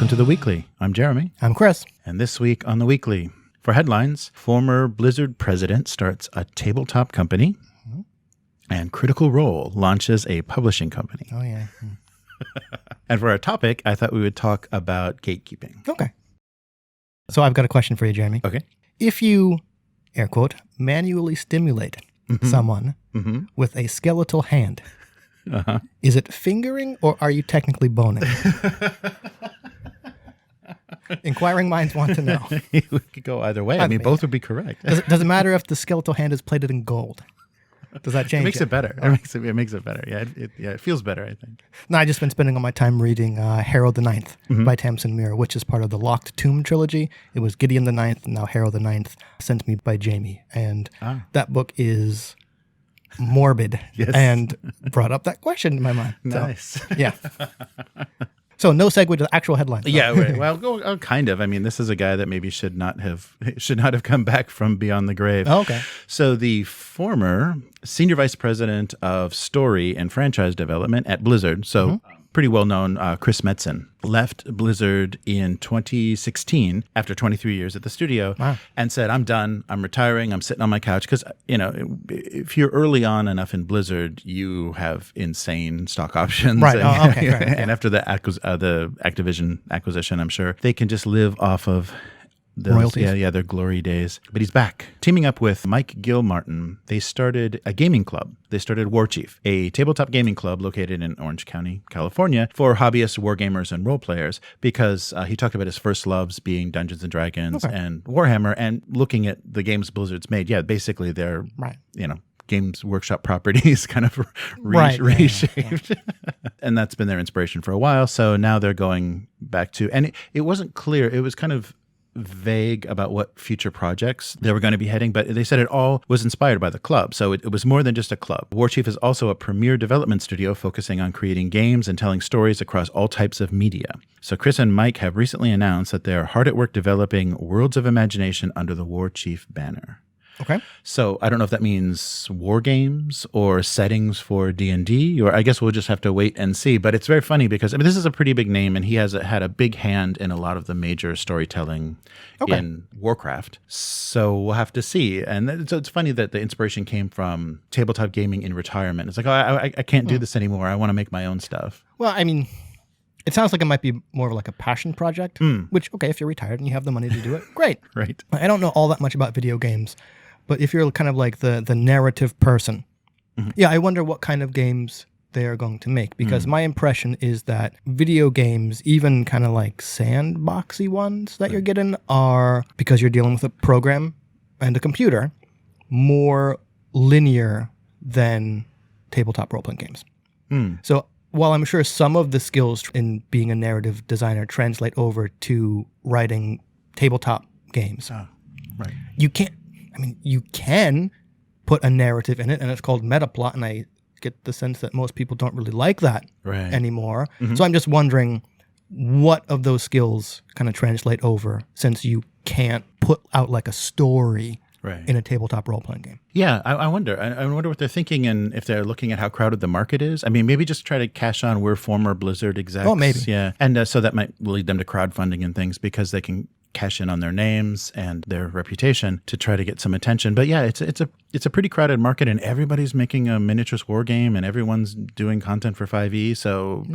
welcome to The Weekly. I'm Jeremy. I'm Chris. And this week on The Weekly, for headlines, former Blizzard president starts a tabletop company, and Critical Role launches a publishing company. Oh, yeah. And for our topic, I thought we would talk about gatekeeping. Okay. So I've got a question for you, Jeremy. Okay. If you, air quote, manually stimulate someone with a skeletal hand, is it fingering or are you technically boning? Inquiring minds want to know. It could go either way. I mean, both would be correct. Does it matter if the skeletal hand is plated in gold? Does that change it? Makes it better. It makes it better. Yeah, it feels better, I think. No, I just been spending all my time reading Harold the Ninth by Tamsin Muir, which is part of the Locked Tomb trilogy. It was Gideon the Ninth, and now Harold the Ninth, sent me by Jamie. And that book is morbid and brought up that question in my mind. Nice. So, yeah. So no segue to the actual headline. Yeah, right. Well, kind of. I mean, this is a guy that maybe should not have come back from beyond the grave. Oh, okay. So the former senior vice president of story and franchise development at Blizzard, so pretty well known, Chris Metzen, left Blizzard in 2016 after 23 years at the studio and said, I'm done. I'm retiring. I'm sitting on my couch. Because, you know, if you're early on enough in Blizzard, you have insane stock options. Right. And, Okay. Right. And after the Activision acquisition, I'm sure they can just live off of royalties. Yeah, their glory days. But he's back. Teaming up with Mike Gilmartin, they started a gaming club. They started Warchief, a tabletop gaming club located in Orange County, California, for hobbyist wargamers and role players, because he talked about his first loves being Dungeons & Dragons and Warhammer, and looking at the games Blizzard's made. Yeah, basically they're, Games Workshop properties kind of reshaped. And that's been their inspiration for a while. So now they're going back to, and it wasn't clear. It was kind of vague about what future projects they were going to be heading, but they said it all was inspired by the club. So it was more than just a club. Warchief is also a premier development studio focusing on creating games and telling stories across all types of media. So Chris and Mike have recently announced that they're hard at work developing worlds of imagination under the Warchief banner. Okay. So I don't know if that means war games or settings for D&D, or I guess we'll just have to wait and see. But it's very funny because, I mean, this is a pretty big name, and he has had a big hand in a lot of the major storytelling in Warcraft. So we'll have to see. And so it's funny that the inspiration came from tabletop gaming in retirement. It's like, I can't do this anymore. I want to make my own stuff. Well, I mean, it sounds like it might be more of like a passion project, which, okay, if you're retired and you have the money to do it, great. Right. I don't know all that much about video games. But if you're kind of like the narrative person, I wonder what kind of games they are going to make. Because my impression is that video games, even kind of like sandboxy ones that you're getting, are, because you're dealing with a program and a computer, more linear than tabletop role-playing games. So while I'm sure some of the skills in being a narrative designer translate over to writing tabletop games, you can put a narrative in it, and it's called metaplot, and I get the sense that most people don't really like that anymore. So I'm just wondering what of those skills kind of translate over, since you can't put out like a story in a tabletop role-playing game. Yeah, I wonder. I wonder what they're thinking, and if they're looking at how crowded the market is. I mean, maybe just try to cash on, we're former Blizzard execs. Oh, maybe. Yeah, and so that might lead them to crowdfunding and things, because they can cash in on their names and their reputation to try to get some attention. But yeah, it's a pretty crowded market, and everybody's making a miniatures war game, and everyone's doing content for 5e. So,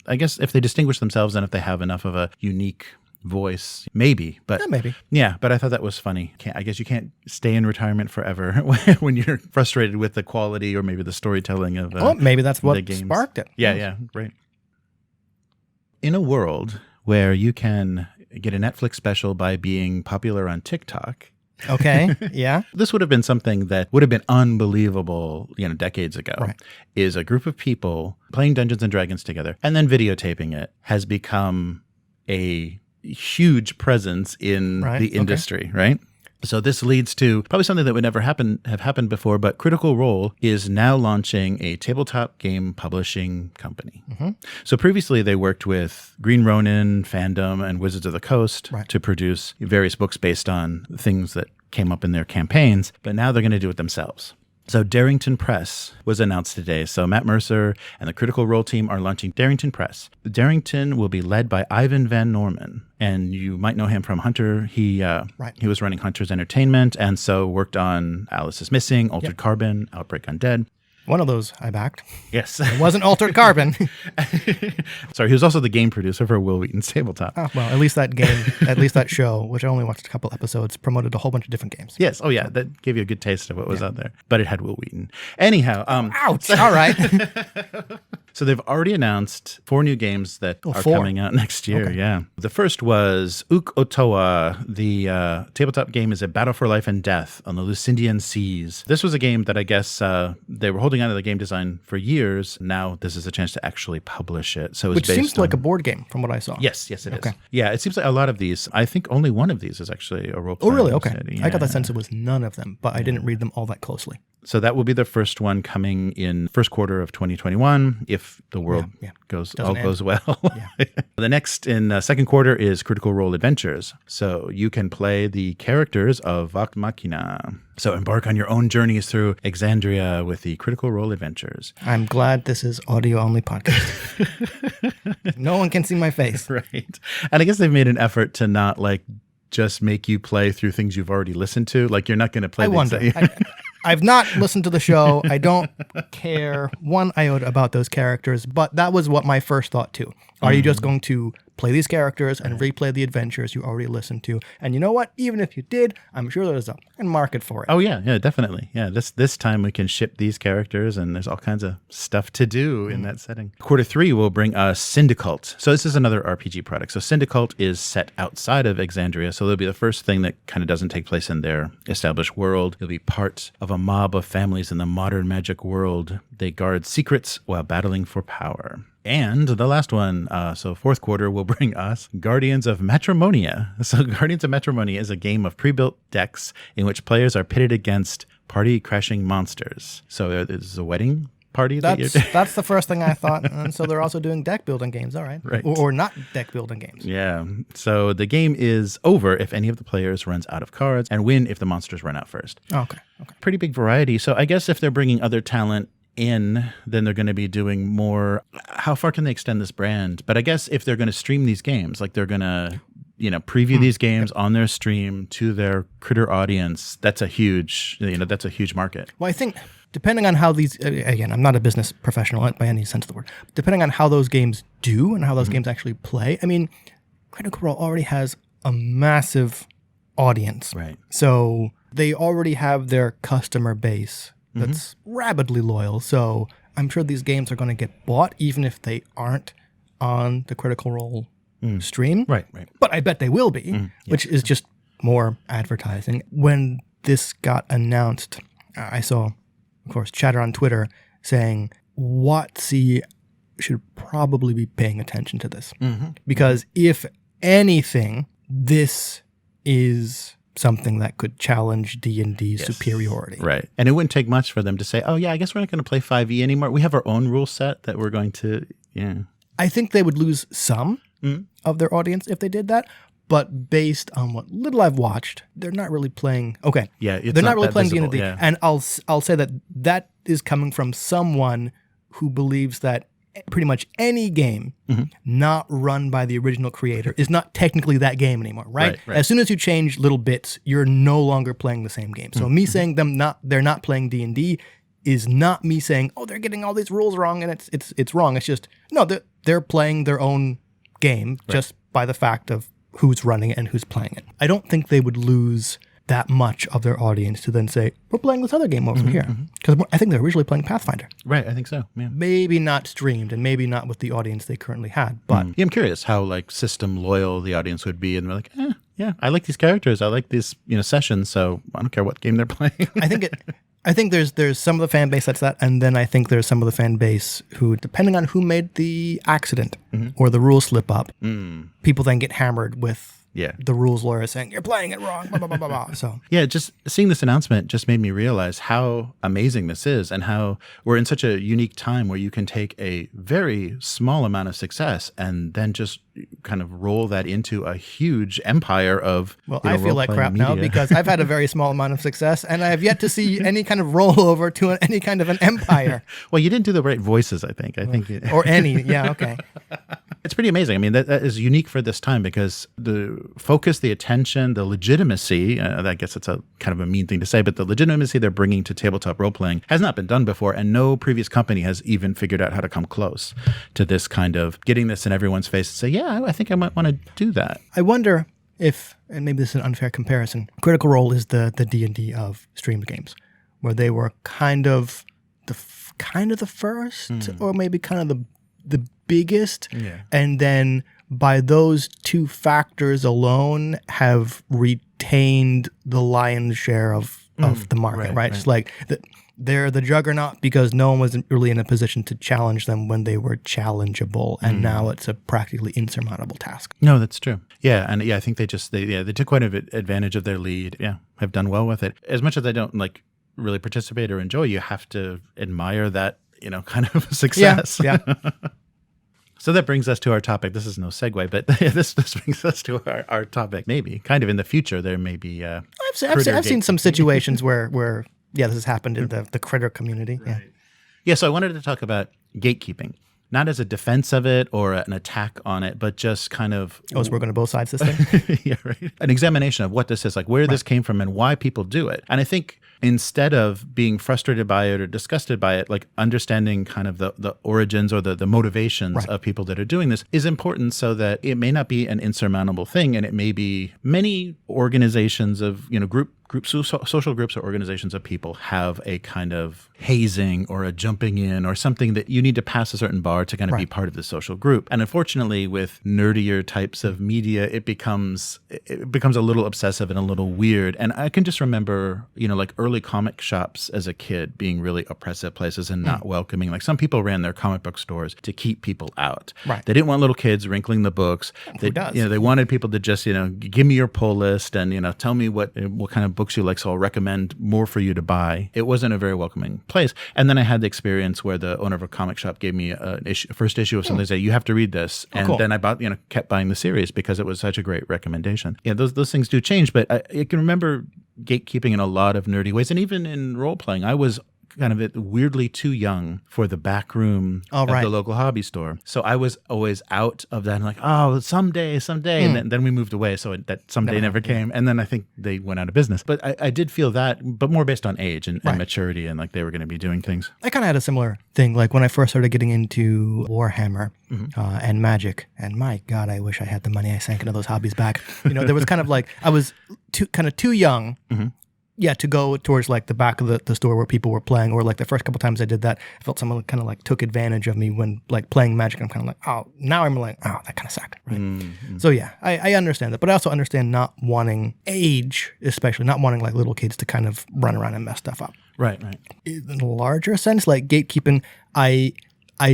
I guess if they distinguish themselves and if they have enough of a unique voice, maybe. But but I thought that was funny. I guess you can't stay in retirement forever when you're frustrated with the quality or maybe the storytelling of maybe that's what sparked it. Yeah, right. In a world where you can get a Netflix special by being popular on TikTok. Okay, yeah. This would have been something that would have been unbelievable, decades ago. Is a group of people playing Dungeons and Dragons together and then videotaping it has become a huge presence in the industry, right? So this leads to probably something that would never have happened before, but Critical Role is now launching a tabletop game publishing company. So previously they worked with Green Ronin, Fandom, and Wizards of the Coast to produce various books based on things that came up in their campaigns, but now they're going to do it themselves. So Darrington Press was announced today. So Matt Mercer and the Critical Role team are launching Darrington Press. Darrington will be led by Ivan Van Norman. And you might know him from Hunter. He was running Hunter's Entertainment, and so worked on Alice is Missing, Altered Carbon, Outbreak Undead. One of those I backed. Yes. It wasn't Altered Carbon. Sorry, he was also the game producer for Will Wheaton's Tabletop. Oh, well, at least that show, which I only watched a couple episodes, promoted a whole bunch of different games. Yes. Oh, yeah. That gave you a good taste of what was out there. But it had Will Wheaton. Anyhow. Ouch. All right. So they've already announced 4 new games that are coming out next year. Okay. Yeah. The first was Uk Otoa. The tabletop game is a battle for life and death on the Lucindian seas. This was a game that I guess they were holding on to the game design for years. Now this is a chance to actually publish it. So Which seems like a board game from what I saw. Yes, it is. Yeah, it seems like a lot of these. I think only one of these is actually a role-playing. Oh, really? Okay. Setting. Yeah. I got the sense it was none of them, but I didn't read them all that closely. So that will be the first one coming in first quarter of 2021 if the world goes well. Yeah. The next in second quarter is Critical Role Adventures. So you can play the characters of Vox Machina. So embark on your own journeys through Exandria with the Critical Role Adventures. I'm glad this is audio-only podcast. No one can see my face. Right. And I guess they've made an effort to not just make you play through things you've already listened to. Like you're not going to play. I wonder. I've not listened to the show. I don't care one iota about those characters, but that was what my first thought too. Are you just going to play these characters and replay the adventures you already listened to? And you know what? Even if you did, I'm sure there's a market for it. Oh yeah, definitely. Yeah, this time we can ship these characters, and there's all kinds of stuff to do in that setting. Quarter 3 will bring us Syndicult. So this is another RPG product. So Syndicult is set outside of Exandria, so it'll be the first thing that kind of doesn't take place in their established world. It'll be part of a mob of families in the modern magic world. They guard secrets while battling for power. And the last one, so fourth quarter, will bring us Guardians of Matrimonia. So Guardians of Matrimonia is a game of pre-built decks in which players are pitted against party-crashing monsters. So there's a wedding party. That's the first thing I thought. And so they're also doing deck-building games, all right. Or not deck-building games. Yeah. So the game is over if any of the players runs out of cards, and win if the monsters run out first. Okay. Pretty big variety. So I guess if they're bringing other talent in, then they're going to be doing more. How far can they extend this brand? But I guess if they're going to stream these games, like they're going to, preview these games on their stream to their critter audience, that's a huge market. Well, I think depending on how these, again, I'm not a business professional by any sense of the word, depending on how those games do and how those games actually play, I mean, Critical Role already has a massive audience. Right. So they already have their customer base that's rabidly loyal. So I'm sure these games are going to get bought even if they aren't on the Critical Role stream. Right. But I bet they will be, which is just more advertising. When this got announced, I saw, of course, chatter on Twitter saying WotC should probably be paying attention to this. Because if anything, this is something that could challenge D&D's superiority. Right. And it wouldn't take much for them to say, oh, yeah, I guess we're not going to play 5e anymore. We have our own rule set that we're going to, I think they would lose some of their audience if they did that. But based on what little I've watched, they're not really playing. Okay. Yeah. They're not really playing D&D. Yeah. And I'll say that is coming from someone who believes that pretty much any game not run by the original creator is not technically that game anymore, right? As soon as you change little bits, you're no longer playing the same game. So me saying they're not playing D&D is not me saying, oh, they're getting all these rules wrong and it's wrong. It's just, no, they're playing their own game just by the fact of who's running it and who's playing it. I don't think they would lose that much of their audience to then say, we're playing this other game over here. Because I think they're originally playing Pathfinder. Right, I think so, yeah. Maybe not streamed and maybe not with the audience they currently had, but... Yeah, I'm curious how system loyal the audience would be, and they're like, yeah, I like these characters, I like these sessions, so I don't care what game they're playing. I think there's some of the fan base that's that, and then I think there's some of the fan base who, depending on who made the accident or the rule slip up, people then get hammered with Yeah. the rules lawyer saying, you're playing it wrong, blah, blah, blah, blah, blah. So Yeah, just seeing this announcement just made me realize how amazing this is and how we're in such a unique time where you can take a very small amount of success and then just kind of roll that into a huge empire of I feel like crap now because I've had a very small amount of success and I have yet to see any kind of rollover to any kind of an empire. Well, you didn't do the right voices, I think. Or any. Yeah, okay. It's pretty amazing. I mean, that is unique for this time because the focus, the attention, the legitimacy, I guess it's a kind of a mean thing to say, but the legitimacy they're bringing to tabletop role-playing has not been done before, and no previous company has even figured out how to come close to this kind of getting this in everyone's face and say, yeah, I think I might want to do that. I wonder if, and maybe this is an unfair comparison, Critical Role is the D&D of streamed games, where they were kind of the first, or maybe kind of the biggest, and then by those two factors alone have retained the lion's share of the market, right? It's like they're the juggernaut because no one was really in a position to challenge them when they were challengeable, and now it's a practically insurmountable task. No, that's true. Yeah, and I think they took quite an advantage of their lead. Yeah, have done well with it. As much as I don't really participate or enjoy, you have to admire that kind of success. Yeah. So that brings us to our topic. This is no segue, but this brings us to our topic. Maybe kind of in the future there may be. I've seen some situations where this has happened in the critter community. Right. Yeah. So I wanted to talk about gatekeeping, not as a defense of it or an attack on it, but just kind of. Oh, so we're going to both sides this thing. Yeah, right. An examination of what this is, like where this came from and why people do it. And I think instead of being frustrated by it or disgusted by it, like understanding kind of the origins or the motivations of people that are doing this is important so that it may not be an insurmountable thing. And it may be many organizations of, social groups or organizations of people have a kind of hazing or a jumping in or something that you need to pass a certain bar to kind of be part of the social group. And unfortunately, with nerdier types of media, it becomes a little obsessive and a little weird. And I can just remember, like early comic shops as a kid being really oppressive places and not welcoming. Like some people ran their comic book stores to keep people out. Right. They didn't want little kids wrinkling the books. Who does? They wanted people to just, give me your pull list and, tell me what kind of books you like, so I'll recommend more for you to buy. It wasn't a very welcoming place. And then I had the experience where the owner of a comic shop gave me a first issue of something and said, you have to read this. And then I bought, kept buying the series because it was such a great recommendation. Yeah, those things do change, but I can remember gatekeeping in a lot of nerdy ways. And even in role-playing, I was kind of weirdly too young for the back room of the local hobby store. So I was always out of that and like, oh, someday. And then we moved away. So that someday never came. And then I think they went out of business. But I did feel that, but more based on age and maturity and like they were going to be doing things. I kind of had a similar thing. Like when I first started getting into Warhammer and Magic, and my God, I wish I had the money I sank into those hobbies back. There was kind of like, I was too young. To go towards like the back of the store where people were playing, or like the first couple times I did that, I felt someone kind of like took advantage of me when like playing Magic. I'm kind of like, oh, now I'm like, oh, that kind of sucked. Right? So yeah, I understand that, but I also understand not wanting age, especially not wanting like little kids to kind of run around and mess stuff up. Right. In a larger sense, like gatekeeping, I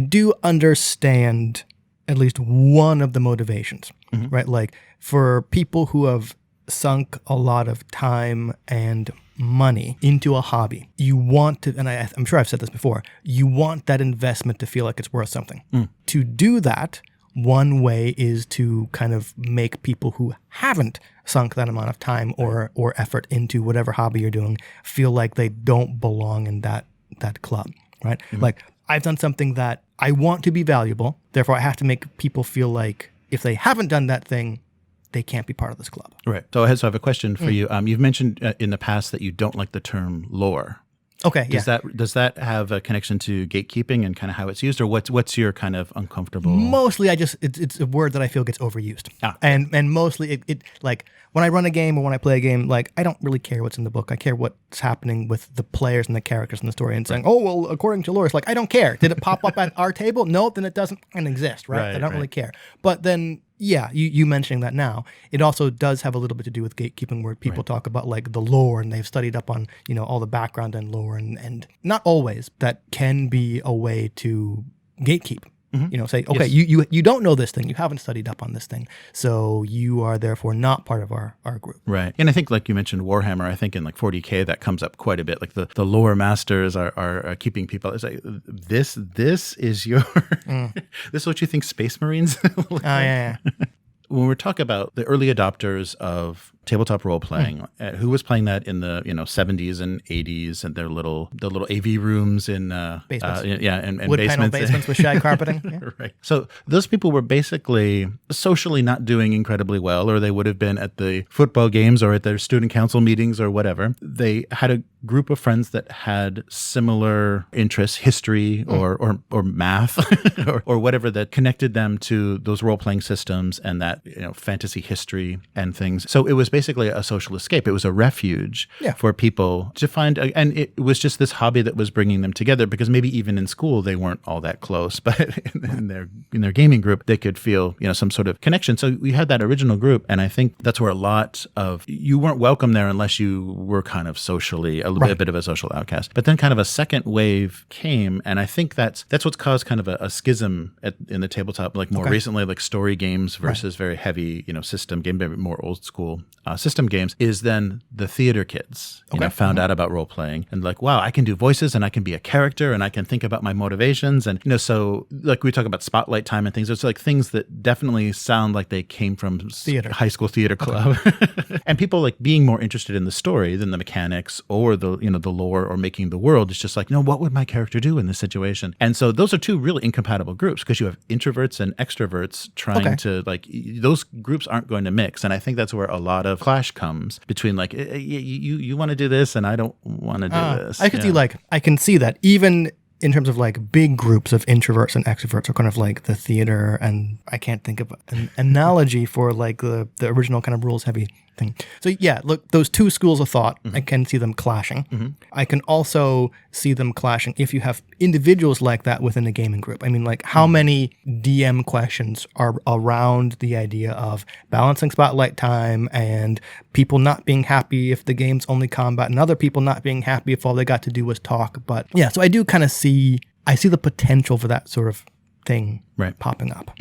do understand at least one of the motivations, right? Like for people who have sunk a lot of time and money into a hobby, you want to, and I'm sure I've said this before, you want that investment to feel like it's worth something. To do that, one way is to kind of make people who haven't sunk that amount of time or effort into whatever hobby you're doing feel like they don't belong in that club, right? Like I've done something that I want to be valuable, therefore I have to make people feel like if they haven't done that thing, they can't be part of this club. Right. So I have a question for you. You've mentioned in the past that you don't like the term lore. Okay. Does that have a connection to gatekeeping and kind of how it's used, or what's your kind of uncomfortable? Mostly, it's a word that I feel gets overused, and mostly it like when I run a game or when I play a game, like I don't really care what's in the book. I care what's happening with the players and the characters in the story, and saying, oh well, according to lore, it's like I don't care. Did it pop up at our table? No, then it doesn't exist, right? I don't really care. But then. Yeah, you mentioning that now, it also does have a little bit to do with gatekeeping, where people talk about like the lore and they've studied up on, all the background and lore, and not always that can be a way to gatekeep. Say, okay, you don't know this thing, you haven't studied up on this thing, so you are therefore not part of our group. Right. And I think, like you mentioned, Warhammer, I think in like 40K, that comes up quite a bit. Like the lore masters are keeping people. It's like, this is your, this is what you think Space Marines look like? Yeah. When we talk about the early adopters of tabletop role playing, who was playing that in the 70s and 80s, and the little AV rooms in basements, and wood basements. panel basements with shag carpeting. Yeah. Right. So those people were basically socially not doing incredibly well, or they would have been at the football games or at their student council meetings or whatever. They had a group of friends that had similar interests, history or math or whatever, that connected them to those role playing systems and that fantasy history and things. So it was basically a social escape. It was a refuge for people to find, and it was just this hobby that was bringing them together, because maybe even in school they weren't all that close, but in their gaming group they could feel some sort of connection. So we had that original group, and I think that's where a lot of, you weren't welcome there unless you were kind of socially a bit of a social outcast. But then kind of a second wave came, and I think that's what's caused kind of a schism in the tabletop, like more recently, like story games versus very heavy system game, maybe more old school system games, is then the theater kids found out about role playing and like, wow, I can do voices and I can be a character and I can think about my motivations, and so like we talk about spotlight time and things, it's like things that definitely sound like they came from theater, high school theater club. And people like being more interested in the story than the mechanics or the the lore or making the world. It's just like, what would my character do in this situation? And so those are two really incompatible groups, because you have introverts and extroverts trying to, like, those groups aren't going to mix. And I think that's where a lot of clash comes between, like, you want to do this and I don't want to do this. I could see, like, I can see that even in terms of like big groups of introverts and extroverts are kind of like the theater, and I can't think of an analogy for like the original kind of rules heavy thing. So yeah, look, those two schools of thought, I can see them clashing. I can also see them clashing if you have individuals like that within a gaming group. I mean, like, how many DM questions are around the idea of balancing spotlight time and people not being happy if the game's only combat, and other people not being happy if all they got to do was talk. But yeah, so I do kind of see the potential for that sort of thing popping up.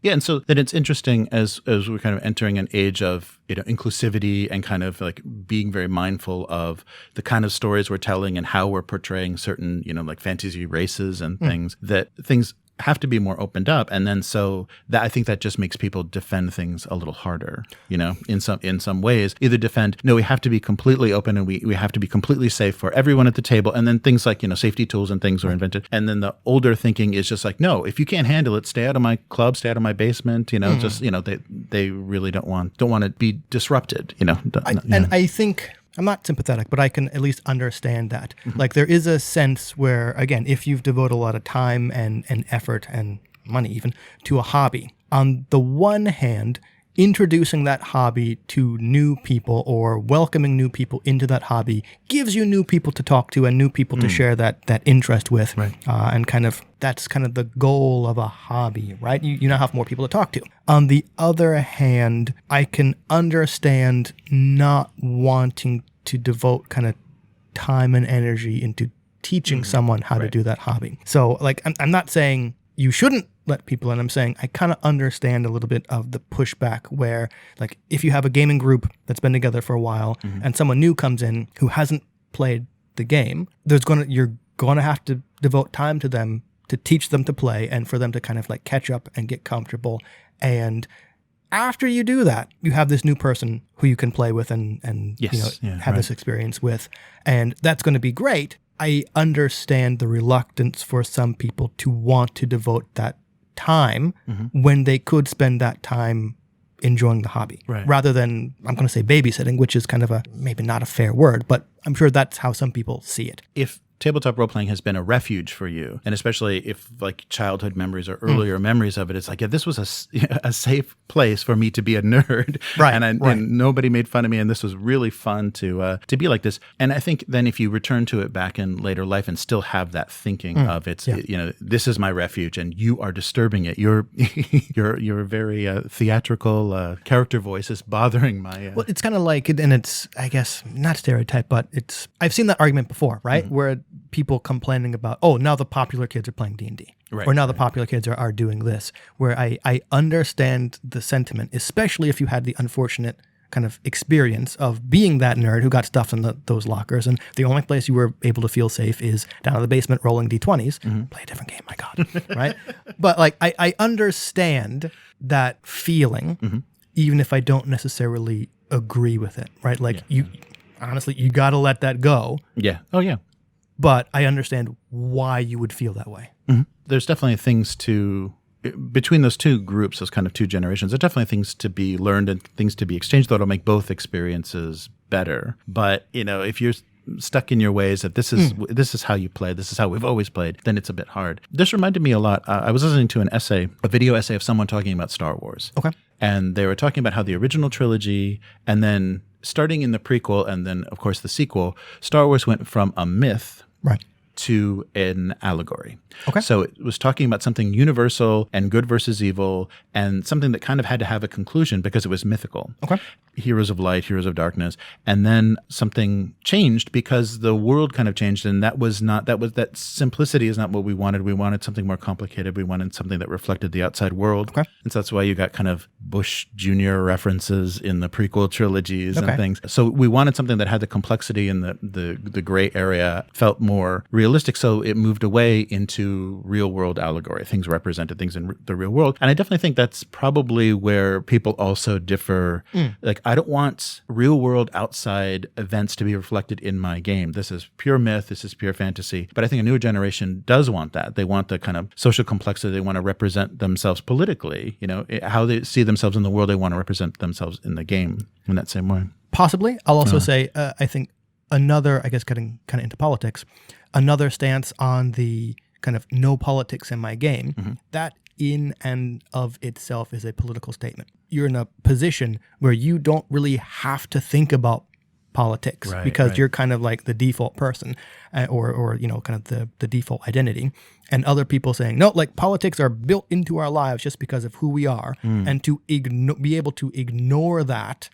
Yeah, and so then it's interesting as we're kind of entering an age of inclusivity and kind of like being very mindful of the kind of stories we're telling and how we're portraying certain like fantasy races and things, that things have to be more opened up. And then so that, I think that just makes people defend things a little harder, in some ways. Either defend, no, we have to be completely open and we have to be completely safe for everyone at the table. And then things like, safety tools and things are invented. And then the older thinking is just like, no, if you can't handle it, stay out of my club, stay out of my basement, just, they really don't want to be disrupted, And I think, I'm not sympathetic, but I can at least understand that. Like, there is a sense where, again, if you've devoted a lot of time and effort and money even to a hobby, on the one hand, introducing that hobby to new people or welcoming new people into that hobby gives you new people to talk to and new people to share that interest with. And kind of, that's kind of the goal of a hobby, right? You now have more people to talk to. On the other hand, I can understand not wanting to devote kind of time and energy into teaching someone how to do that hobby. So, like, I'm not saying you shouldn't let people in. I'm saying I kind of understand a little bit of the pushback where, like, if you have a gaming group that's been together for a while and someone new comes in who hasn't played the game, you're going to have to devote time to them to teach them to play and for them to kind of like catch up and get comfortable. And after you do that, you have this new person who you can play with and have this experience with. And that's going to be great. I understand the reluctance for some people to want to devote that time when they could spend that time enjoying the hobby rather than, I'm going to say babysitting, which is kind of maybe not a fair word, but I'm sure that's how some people see it. If tabletop role-playing has been a refuge for you, and especially if like childhood memories or earlier memories of it, it's like, yeah, this was a safe place for me to be a nerd, and nobody made fun of me, and this was really fun to be like this. And I think then if you return to it back in later life and still have that thinking of this is my refuge, and you are disturbing it. Your very theatrical character voice is bothering my. Well, it's kind of like, and it's, I guess, not stereotype, but I've seen that argument before, right? Where people complaining about, oh, now the popular kids are playing D&D. Right, or now the popular kids are doing this, where I understand the sentiment, especially if you had the unfortunate kind of experience of being that nerd who got stuffed in those lockers, and the only place you were able to feel safe is down in the basement rolling D20s. Play a different game, my God, right? But like I understand that feeling, even if I don't necessarily agree with it, right? Like you, honestly, you got to let that go. Yeah. Oh, yeah. But I understand why you would feel that way. There's definitely things between those two groups, those kind of two generations, there are definitely things to be learned and things to be exchanged that'll make both experiences better. But, if you're stuck in your ways that this is how you play, this is how we've always played, then it's a bit hard. This reminded me a lot. I was listening to a video essay of someone talking about Star Wars. Okay. And they were talking about how the original trilogy, and then starting in the prequel, and then, of course, the sequel, Star Wars went from a myth to an allegory. Okay. So it was talking about something universal and good versus evil, and something that kind of had to have a conclusion because it was mythical. Okay. Heroes of light, heroes of darkness. And then something changed because the world kind of changed, and that simplicity is not what we wanted. We wanted something more complicated. We wanted something that reflected the outside world. Okay. And so that's why you got kind of Bush Jr. references in the prequel trilogies and things. So we wanted something that had the complexity and the gray area, felt more realistic. So it moved away into real world allegory. Things represented things in the real world. And I definitely think that's probably where people also differ. Like, I don't want real world outside events to be reflected in my game. This is pure myth. This is pure fantasy. But I think a newer generation does want that. They want the kind of social complexity. They want to represent themselves politically. How they see themselves in the world, they want to represent themselves in the game in that same way. Possibly. I'll also say, I think another, I guess getting kind of into politics, another stance on the kind of no politics in my game, that in and of itself is a political statement. You're in a position where you don't really have to think about politics because you're kind of like the default person or kind of the default identity, and other people saying, no, like politics are built into our lives just because of who we are, and to be able to ignore that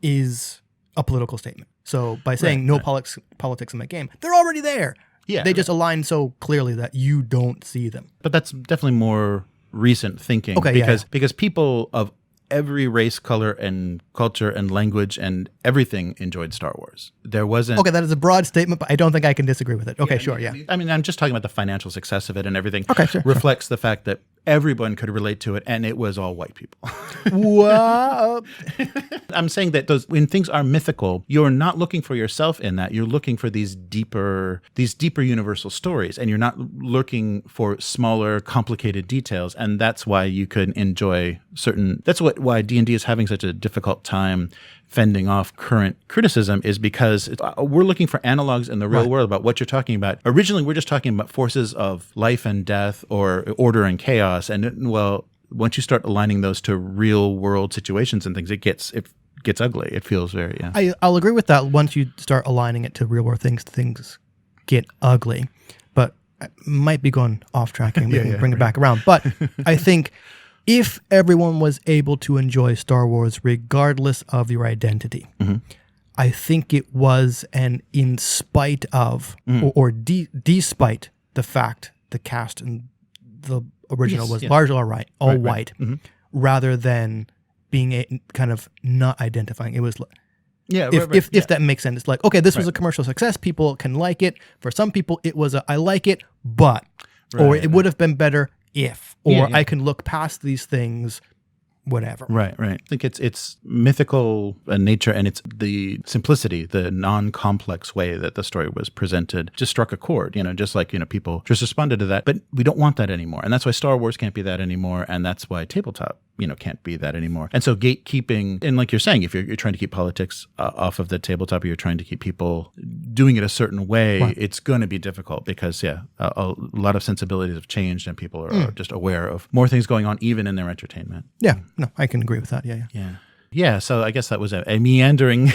is a political statement. So by saying no politics in my game, they're already there. Yeah, they just align so clearly that you don't see them. But that's definitely more recent thinking. Because people of every race, color, and culture and language and everything enjoyed Star Wars. There wasn't... Okay, that is a broad statement, but I don't think I can disagree with it. Okay, sure, yeah. I mean, I'm just talking about the financial success of it, and everything reflects the fact that everyone could relate to it, and it was all white people. What? I'm saying that when things are mythical, you're not looking for yourself in that. You're looking for these deeper universal stories, and you're not looking for smaller, complicated details. And that's why you could enjoy that's why D&D is having such a difficult time fending off current criticism, is because we're looking for analogs in the real world about what you're talking about. Originally, we're just talking about forces of life and death or order and chaos. And once you start aligning those to real world situations and things, it gets ugly. It feels very, I'll agree with that. Once you start aligning it to real world things get ugly. But I might be going off track and we can bring it back around. But I think if everyone was able to enjoy Star Wars regardless of your identity, I think it was an in spite of or despite the fact the cast and the original was largely all white, rather than being kind of not identifying. It was if that makes sense. It's like, okay, this was a commercial success. People can like it. For some people, it was I like it, but or it would have been better if, or I can look past these things, whatever. Right. I think it's mythical in nature, and it's the simplicity, the non-complex way that the story was presented just struck a chord, just like, people just responded to that. But we don't want that anymore. And that's why Star Wars can't be that anymore. And that's why tabletop, can't be that anymore. And so gatekeeping, and like you're saying, if you're trying to keep politics off of the tabletop, or you're trying to keep people doing it a certain way, it's going to be difficult because, a lot of sensibilities have changed and people are just aware of more things going on, even in their entertainment. Yeah, no, I can agree with that. Yeah, so I guess that was a meandering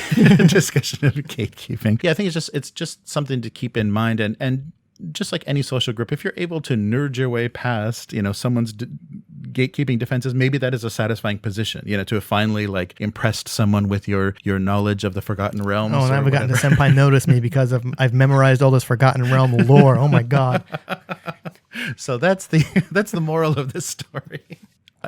discussion of gatekeeping. Yeah, I think it's just something to keep in mind, and just like any social group, if you're able to nerd your way past, someone's gatekeeping defenses, maybe that is a satisfying position, to have finally impressed someone with your knowledge of the Forgotten Realms. Oh, and I haven't gotten to Senpai notice me because I've memorized all this Forgotten Realm lore. Oh my God. So that's the moral of this story.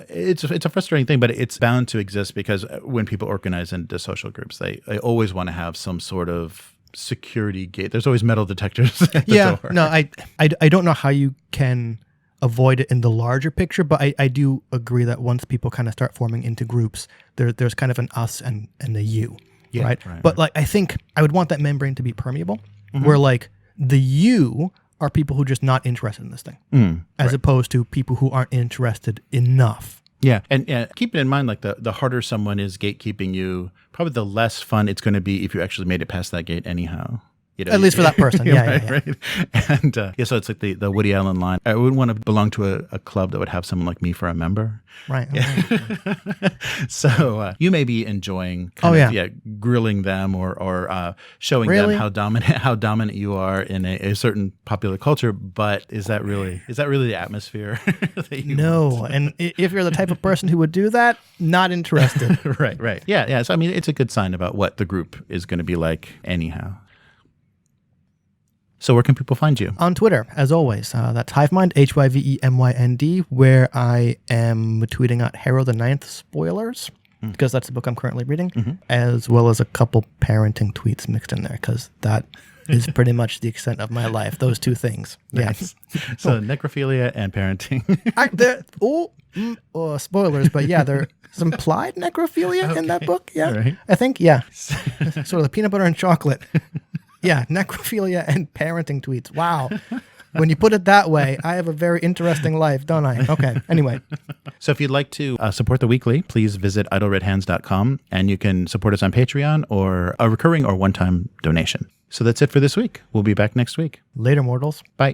It's a frustrating thing, but it's bound to exist because when people organize into social groups, they always want to have some sort of security gate. There's always metal detectors at the door. No, I don't know how you can avoid it in the larger picture, but I do agree that once people kind of start forming into groups, there's kind of an us and a you, right? But like I think I would want that membrane to be permeable, where like the you are people who are just not interested in this thing, as opposed to people who aren't interested enough. Yeah, and keep it in mind, like the harder someone is gatekeeping you, probably the less fun it's going to be if you actually made it past that gate anyhow. You know, at least for that person, right. And so it's like the Woody Allen line. I wouldn't want to belong to a club that would have someone like me for a member. Right. Yeah. So you may be enjoying grilling them or showing them how dominant you are in a certain popular culture. But is that really the atmosphere? No. And if you're the type of person who would do that, not interested. Right. Yeah. So I mean, it's a good sign about what the group is going to be like anyhow. So where can people find you? On Twitter, as always. That's Hivemind, HYVEMYND, where I am tweeting out Harrow the Ninth spoilers, because that's the book I'm currently reading, as well as a couple parenting tweets mixed in there, because that is pretty much the extent of my life, those two things. Nice. Yeah. So necrophilia and parenting. Spoilers, but yeah, there's implied necrophilia in that book. Yeah, right. I think, yeah. Sort of the peanut butter and chocolate. Yeah, necrophilia and parenting tweets. Wow. When you put it that way, I have a very interesting life, don't I? Okay, anyway. So if you'd like to support the weekly, please visit idleredhands.com, and you can support us on Patreon or a recurring or one-time donation. So that's it for this week. We'll be back next week. Later, mortals. Bye.